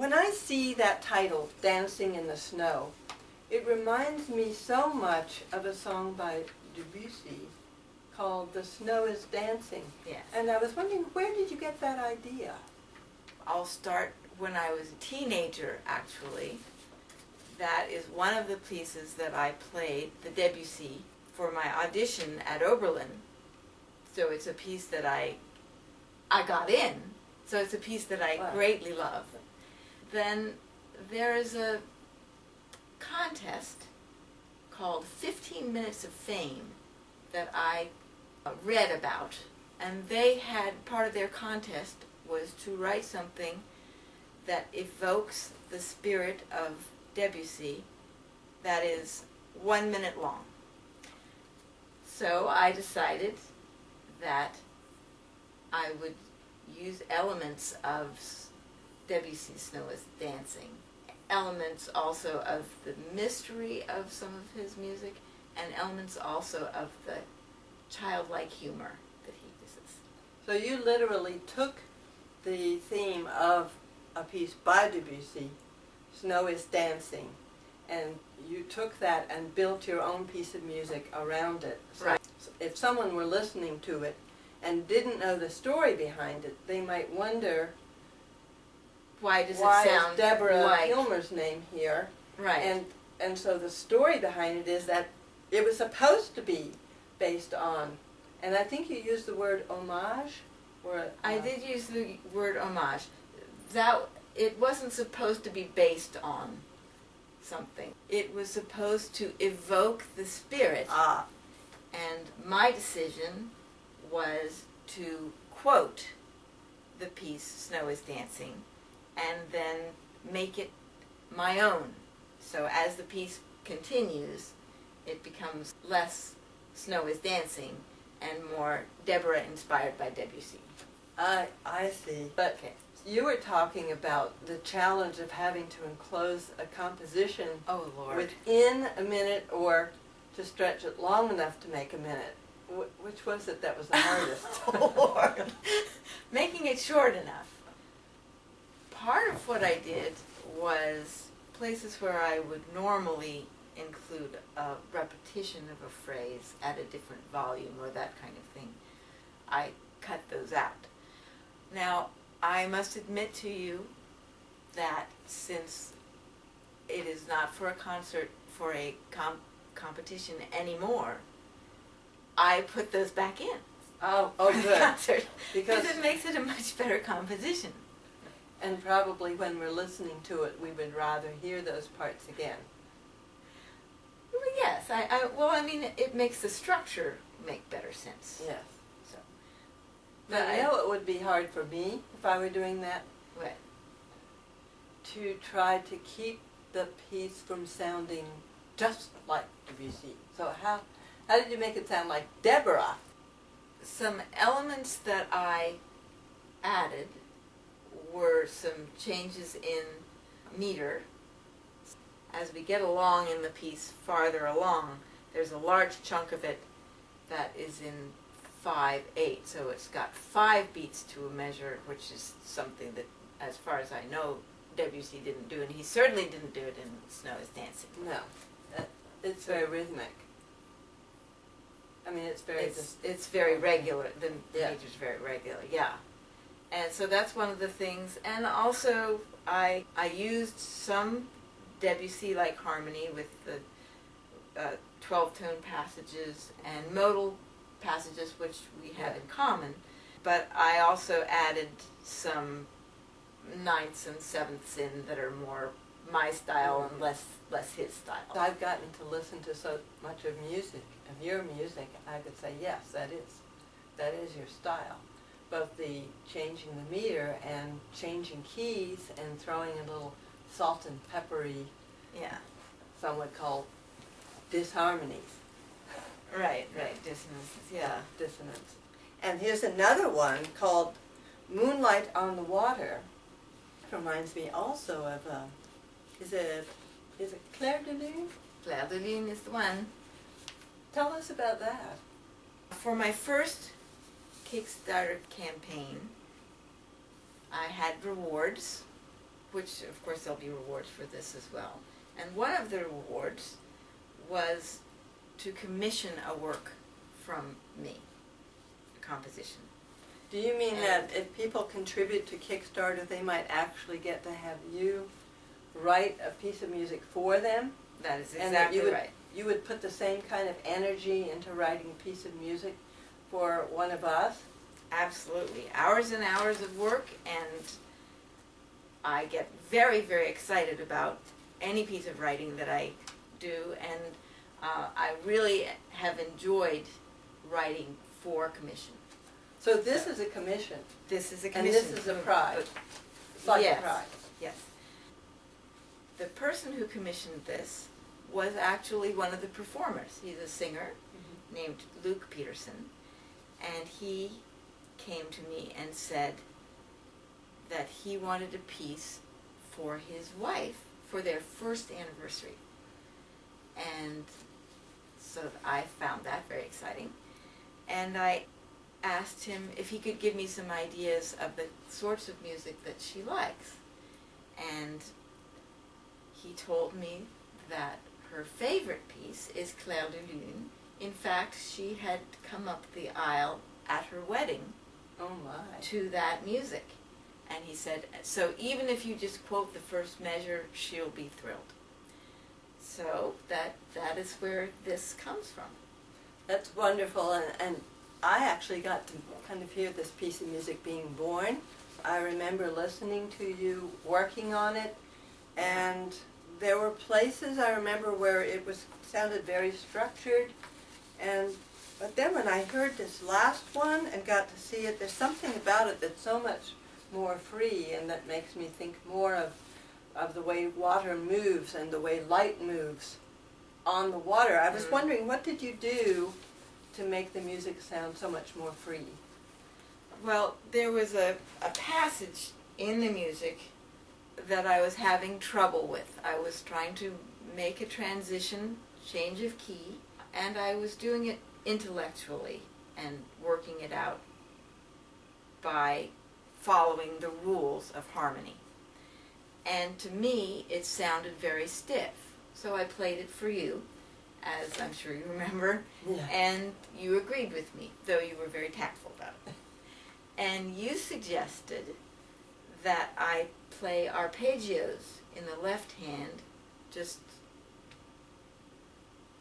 when I see that title, Dancing in the Snow, it reminds me so much of a song by Debussy called The Snow is Dancing. Yes. And I was wondering, where did you get that idea? I'll start when I was a teenager, actually. That is one of the pieces that I played, the Debussy, for my audition at Oberlin. So it's a piece that I got in. So it's a piece that I greatly love. Then there is a contest called 15 Minutes of Fame that I read about. And they had, part of their contest was to write something that evokes the spirit of Debussy that is 1 minute long. So I decided that I would use elements of Debussy's Snow is Dancing, elements also of the mystery of some of his music, and elements also of the childlike humor that he uses. So you literally took the theme of a piece by Debussy, Snow is Dancing, and you took that and built your own piece of music around it. So right. If someone were listening to it and didn't know the story behind it, they might wonder, why does it why sound is Deborah like Kilmer's name here? Right. And so the story behind it is that it was supposed to be based on, and I think you used the word homage. Or, I did use the word homage. That it wasn't supposed to be based on something. It was supposed to evoke the spirit. And my decision was to quote the piece Snow is Dancing and then make it my own. So as the piece continues, it becomes less Snow is Dancing and more Deborah inspired by Debussy. I see. But Okay. you were talking about the challenge of having to enclose a composition Oh, Lord. within a minute or to stretch it long enough to make a minute. Which was it that was the hardest? Oh, Lord. Making it short enough. Part of what I did was places where I would normally include a repetition of a phrase at a different volume or that kind of thing. I cut those out. Now, I must admit to you that since it is not for a concert, for a competition anymore, I put those back in. Oh, For the good. concert, Because because it makes it a much better composition. and probably when we're listening to it, we would rather hear those parts again. Well, yes, I mean, it makes the structure make better sense. Yes. So, But I know it would be hard for me if I were doing that Right. to try to keep the piece from sounding just like Debussy. So how did you make it sound like Deborah? Some elements that I added were some changes in meter. As we get along in the piece farther along, there's a large chunk of it that is in 5/8, so it's got 5 beats to a measure, which is something that, as far as I know, Debussy didn't do, and he certainly didn't do it in Snow is Dancing. No, it's very rhythmic. I mean, it's very. It's very regular. The Yeah. meter's very regular. Yeah, and so that's one of the things. And also, I used some Debussy-like harmony with the 12-tone passages and modal passages, which we have in common. But I also added some ninths and sevenths in that are more my style and less his style. I've gotten to listen to so much of music, of your music, I could say, yes, that is your style. Both the changing the meter and changing keys and throwing a little salt and peppery, Yeah. some would call disharmonies. Right, dissonances, yeah. Dissonance. And here's another one called Moonlight on the Water. It reminds me also of, is it Claire de Lune? Claire de Lune is the one. Tell us about that. For my first Kickstarter campaign, I had rewards, which of course there'll be rewards for this as well. And one of the rewards was to commission a work from me, a composition. Do you mean that if people contribute to Kickstarter, they might actually get to have you write a piece of music for them? That is And that exactly right. you would put the same kind of energy into writing a piece of music for one of us? Absolutely. Hours and hours of work, and I get very, very excited about any piece of writing that I do, and I really have enjoyed writing for commission. So this is a commission, This is a and commission. this is a prize. It's like Yes. a prize. Yes. The person who commissioned this was actually one of the performers. He's a singer named Luke Peterson, and he came to me and said that he wanted a piece for his wife for their first anniversary. And so I found that very exciting. And I asked him if he could give me some ideas of the sorts of music that she likes. And he told me that her favorite piece is Clair de Lune. In fact, she had come up the aisle at her wedding Oh my. to that music. And he said, so even if you just quote the first measure, she'll be thrilled. So that is where this comes from. That's wonderful, and I actually got to kind of hear this piece of music being born. I remember listening to you working on it, and there were places I remember where it sounded very structured, but then when I heard this last one and got to see it, there's something about it that's so much more free, and that makes me think more of the way water moves and the way light moves on the water. I was wondering, what did you do to make the music sound so much more free? Well, there was a passage in the music that I was having trouble with. I was trying to make a transition, change of key, and I was doing it intellectually and working it out by following the rules of harmony. And to me, it sounded very stiff. So I played it for you, as I'm sure you remember, Yeah. and you agreed with me, though you were very tactful about it. And you suggested that I play arpeggios in the left hand, just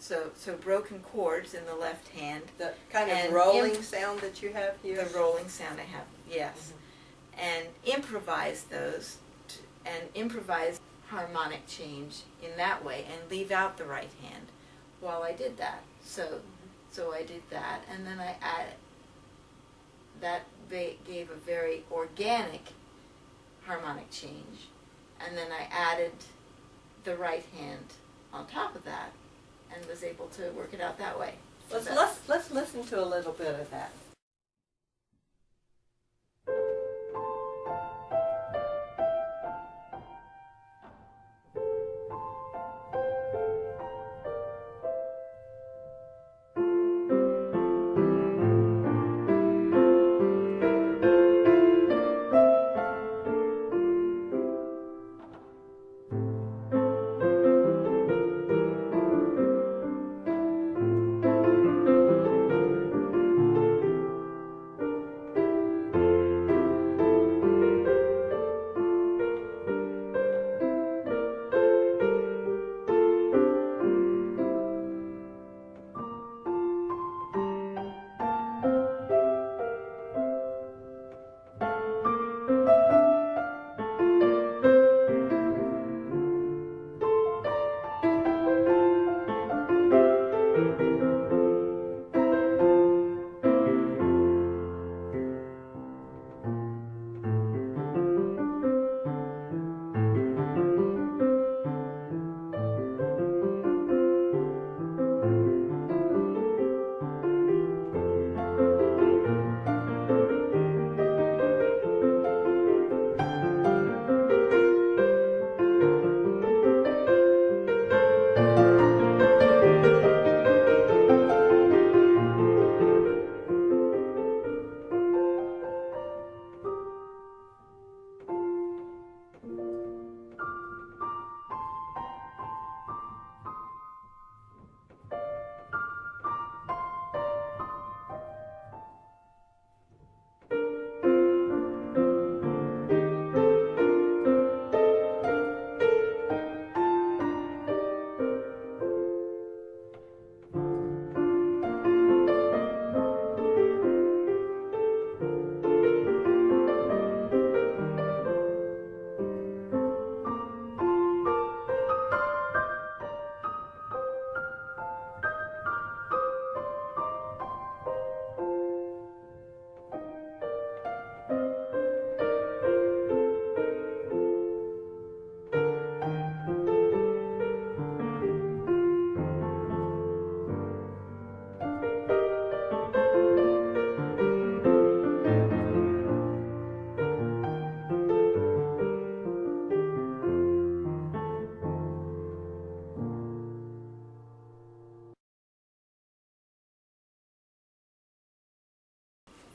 so broken chords in the left hand. The kind of And rolling sound that you have here? The rolling sound I have, yes. And improvise those, and improvise harmonic change in that way, and leave out the right hand while I did that. So I did that, and then I added, that gave a very organic harmonic change, and then I added the right hand on top of that, and was able to work it out that way. Let's listen to a little bit of that.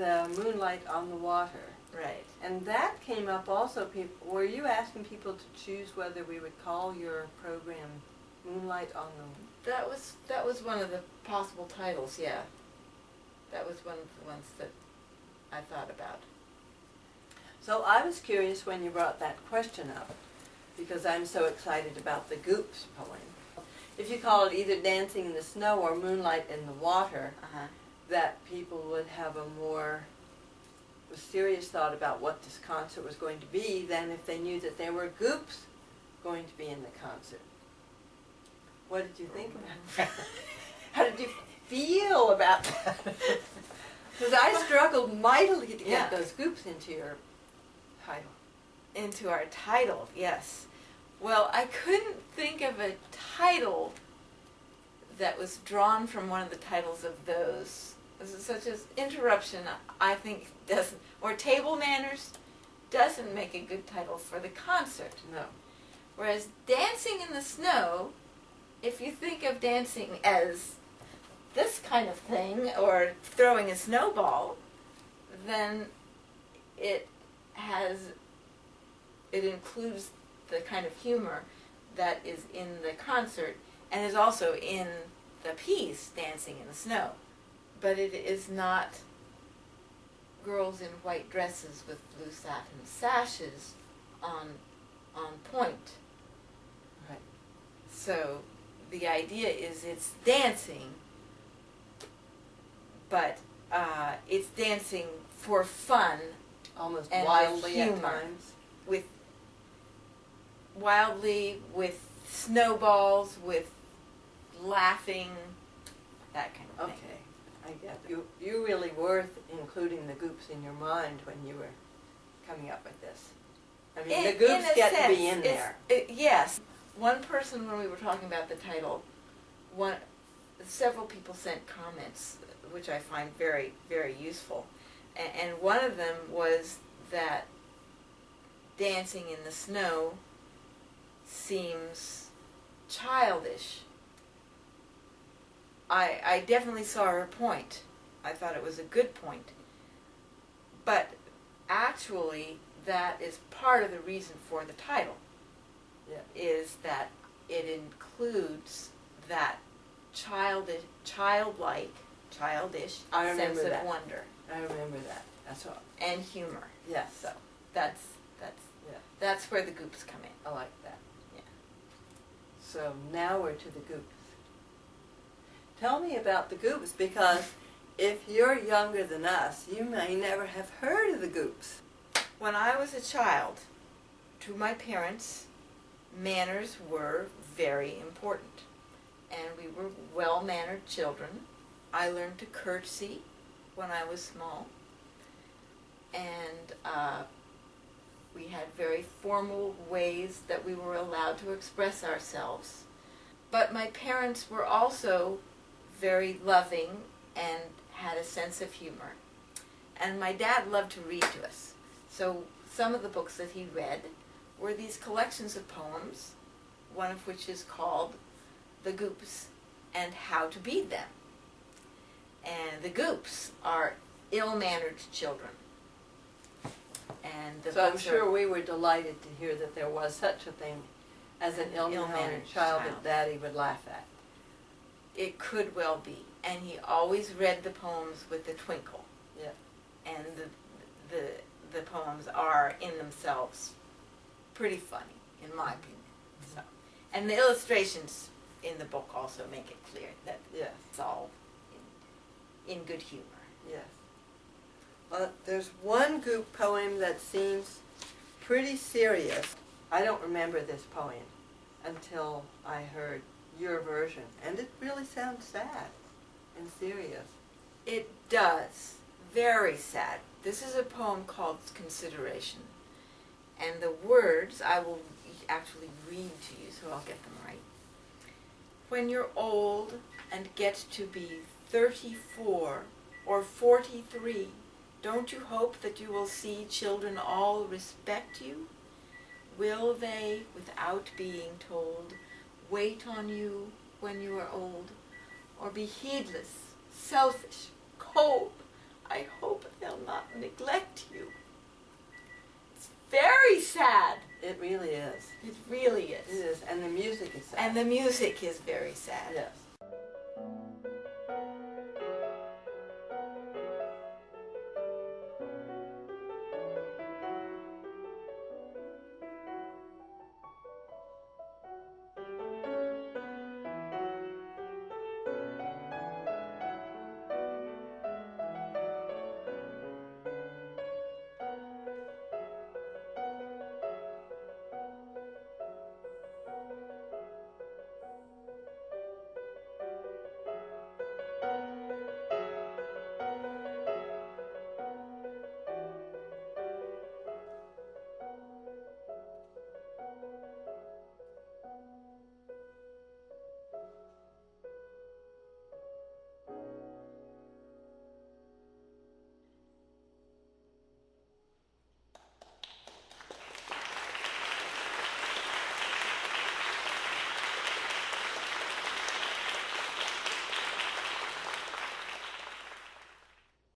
the Moonlight on the Water. Right. And that came up also. Were you asking people to choose whether we would call your program Moonlight on the... That was one of the possible titles, yeah. That was one of the ones that I thought about. So I was curious when you brought that question up, because I'm so excited about the Goops poem. If you call it either Dancing in the Snow or Moonlight in the Water, that people would have a more serious thought about what this concert was going to be than if they knew that there were Goops going to be in the concert. What did you think about that? How did you feel about that? Because I struggled mightily to get those Goops into your title. Into our title, yes. Well, I couldn't think of a title that was drawn from one of the titles of those. Such as Interruption, I think doesn't, or Table Manners doesn't make a good title for the concert. No. Whereas Dancing in the Snow, if you think of dancing as this kind of thing, or throwing a snowball, then it includes the kind of humor that is in the concert and is also in the piece Dancing in the Snow. But it is not girls in white dresses with blue satin sashes on point. Right. So the idea is it's dancing, but it's dancing for fun, almost and wildly with at humor. times. With snowballs, with laughing, that kind of thing. Okay. I get it. You really were including the Goops in your mind when you were coming up with this. I mean, the Goops get to be in there. Yes. One person, when we were talking about the title, several people sent comments, which I find very, very useful. And one of them was that Dancing in the Snow seems childish. I definitely saw her point. I thought it was a good point. But actually, that is part of the reason for the title. Yeah. Is that it includes that childish sense of wonder. I remember that. That's all. And humor. Yes. So that's where the Goops come in. I like that. Yeah. So now we're to the Goops. Tell me about the Goops, because if you're younger than us, you may never have heard of the Goops. When I was a child, to my parents, manners were very important. And we were well-mannered children. I learned to curtsy when I was small. And we had very formal ways that we were allowed to express ourselves. But my parents were also very loving and had a sense of humor. And my dad loved to read to us. So some of the books that he read were these collections of poems, one of which is called The Goops and How to Beat Them. And the Goops are ill-mannered children. And the So I'm books sure we were delighted to hear that there was such a thing as an ill-mannered child that Daddy would laugh at. It could well be. And he always read the poems with a twinkle. Yeah. And the poems are in themselves pretty funny, in my opinion. So, and the illustrations in the book also make it clear that it's all in good humor. Yes. Well, there's one Goop poem that seems pretty serious. I don't remember this poem until I heard your version, and it really sounds sad and serious. It does. Very sad. This is a poem called Consideration. And the words I will actually read to you, so I'll get them right. When you're old and get to be 34 or 43, don't you hope that you will see children all respect you? Will they, without being told, wait on you when you are old? Or be heedless, selfish, cold, I hope they'll not neglect you. It's very sad. It really is. It really It is. is, and the music is sad. And the music is very sad. Yes.